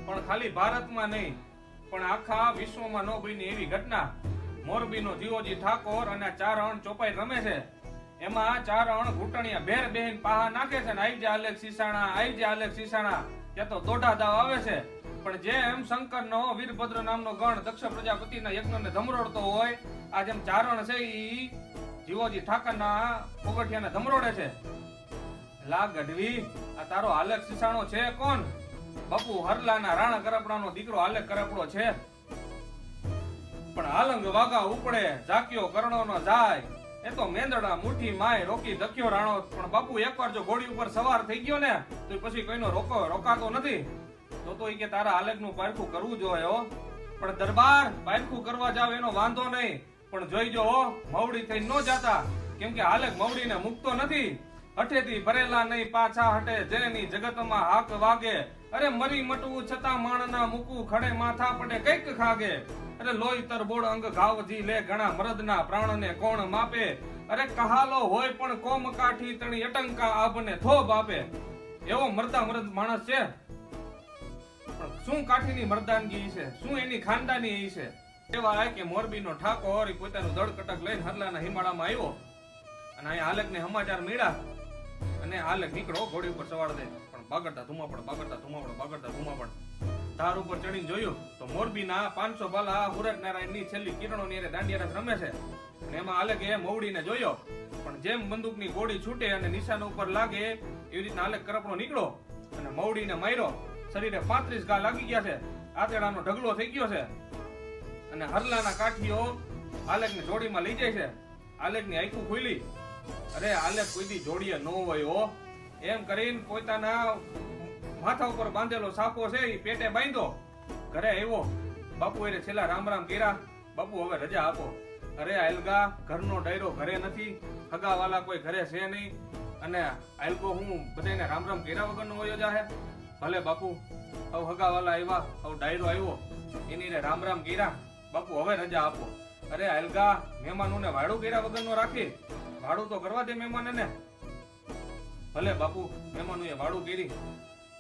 પણ ખાલી ભારતમાં નહીં પણ આખા વિશ્વમાં ન બની એવી ઘટના મોરબીનો જીઓજી ઠાકોર અને 4 અણ ચોપાઈ રમે છે એમાં 4 અણ ઘૂંટણિયા ભેર બેહીન પાહા નાખે છે ને આઈ જા આલેખ સીસાણા ત્યાં તો દોઢા દાવ આવે છે પણ જેમ શંકરનો વીરભદ્ર નામનો ગણ દક્ષ પ્રજાપતિના યજ્ઞને ધમરોડતો હોય આ જેમ 4 અણ છે ઈ જીવોજી ઠાકરના પોગઠિયાને ધમરોડે છે લા ગઢવી આ તારો આલેખ સીસાણો છે કોણ? બાપુ હરલાના રાણા કરપડાનો દીકરો આલેખ કરપડો છે પણ હાલંગ વાગા ઉપડે ઝાક્યો કરણોનો જાય એ તો મેંદડા મુઠ્ઠી માય રોકી દખ્યો રાણો પણ બાપુ એકવાર જો ઘોડી ઉપર સવાર થઈ ગયો ને તો પછી કોઈનો રોકાતો નથી તો ઈ કે તારા આલેખનું પારખું કરવું જોઈએ હો પણ દરબાર પારખું કરવા જાવ એનો વાંધો નહીં પણ જોઈજો હો મવડી થઈ ન જાતા કેમ કે આલેખ મવડીને મુકતો નથી હઠેથી ભરેલા નહીં પાછા હટે જેની જગતમાં હાક વાગે અરે મરી મટવું છતાં માણના મૂકવું ખડે માથા પડે કઈક ખાગે અરે લોહી તરબોળ અંગ ઘાવજી લે ઘણા મરદના પ્રાણને કોણ માપે અરે કહાલો હોય પણ કોમ કાઠી તણી અટંકા આબને થોબ આપે એવો મરદ માણસ છે પણ શું કાઠીની મરદાનગી છે શું એની ખાનદાની છે એવા કે મોરબીનો ઠાકોર પોતાનું દળ કટક લઈને હરલાના હિમાળામાં આવ્યો અને અહીંયા આલેખને સમાચાર મળ્યા અને આલેખ નીકળો ઘોડી ઉપર સવાર દે પણ બાગડતા ધુમાપડ ધાર ઉપર ચડીને જોયું તો મોરબીના 500 બાલા હુરટ નારાયણની છેલ્લી કિરણો ની દાંડિયા રમે છે અને એમાં આલેખે મવડીને જોયો પણ જેમ બંદૂકની ગોળી છૂટે અને નિશાન ઉપર લાગે એવી રીતના આલેખ કરપડો નીકળો અને મવડીને માર્યો શરીરે 35 ઘા લાગી ગયા છે આતેડાનો ઢગલો થઈ ગયો છે અને હરલાના કાઠીઓ આલેખને જોડીમાં લઈ જાય છે આલેખની આંખો ખુલી અરે આલેખ કોઈથી જોડીએ ન હોય હો એમ કરીને પોતાના માથા ઉપર બાંધેલો સાપો છે એ પેટે બાંધ્યો ઘરે આવ્યો બાપુ એને છેલ્લા રામ કર્યા બાપુ હવે રજા આપો અરે આયલગા ઘરનો ડાયરો ઘરે નથી હગાવાલા કોઈ ઘરે છે નહીં અને આયલગો હું બધાને રામ કર્યા વગરનો હોયો જાહે ભલે બાપુ હવે હગાવાલા આવ્યા હવે ડાયરો આવ્યો એની રામ કર્યા બાપુ હવે રજા આપો અરે આયલગા મહેમાનોને વાડું કર્યા વગરનો રાખી વાડું તો કરવા દે મહેમાનને ભલે બાપુ મહેમાનોએ વાડું કરી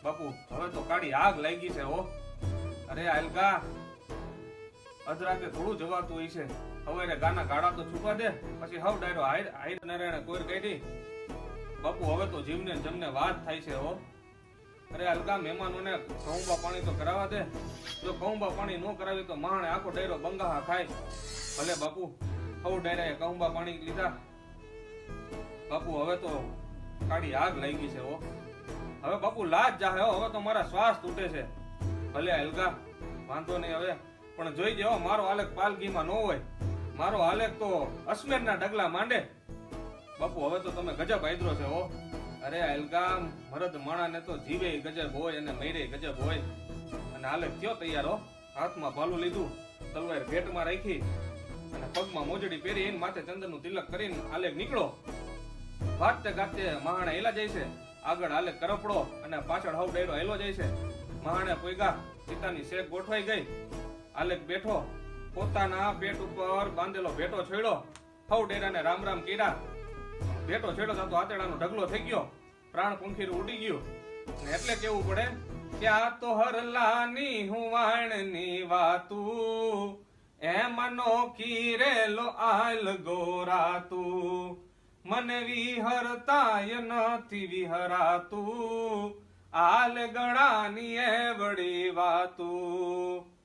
બાપુ હવે તો કાળી આગ લાગી છે હો અરે આયલગા અધરાતે થોડું જવાતું હોય છે હવે રે ગાના ગાડા તો છૂપા દે પછી હવ ડાયરો હાઈર નારાયણ કોઈર કાઢી બાપુ હવે તો જીવને જમને વાત થાય છે હો અરે આયલગા મહેમાનોને કહુંબા પાણી તો કરાવવા દે જો કહુંબા પાણી ન કરાવી તો માણે આખો ડાયરો બંગાહા ખાય ભલે બાપુ હવ ડાયરાએ કહુંબા પાણી લીધા બાપુ હવે તો કાળી આગ લાગી છે હો હવે બાપુ લાજ જાહે હો હવે તો મારા શ્વાસ તૂટે છે ભલે આયલગા વાંધો નહીં હવે પણ જોઈ જાઓ મારો આલેખ પાલગીમાં ન હોય મારો આલેખ તો અસમેરના ડગલા માંડે બાપુ હવે તો તમે ગજબ આદરો છે હો અરે આયલગા મરદ માણાને તો જીવે ગજબ હોય અને મૈરે ગજબ હોય અને આલેખ થયો તૈયાર હો હાથમાં ભાલું લીધું તલવાર ભેટમાં રાખી અને પગમાં મોજડી પહેરી માથે ચંદનનું તિલક કરીને આલેખ નીકળો વાતે ગાતે મહાણે હેલા જાય છે આગળ આલેખ કરપડો અને પાછળ હવ ડાયરો હેલો જાય છે મહાણે પોઈગા પિતાની શેક ગોઠવાઈ ગઈ આલેખ બેઠો પોતાના પેટ ઉપર બાંધેલો ભેટો છોડ્યો હવ ડેરાને રામ કર્યા ભેટો છોડ્યો તો આતેડાનો ઢગલો થઈ ગયો પ્રાણ પંખીર ઉડી ગયું ને એટલે કેવું પડે ત્યાં તો હરલાની હું વાણની વાતું એમનો કીરેલો આલ ગોરાતું મને વિહરતાય નથી વિહરાતું આલ ગણાની એ વળી વાતું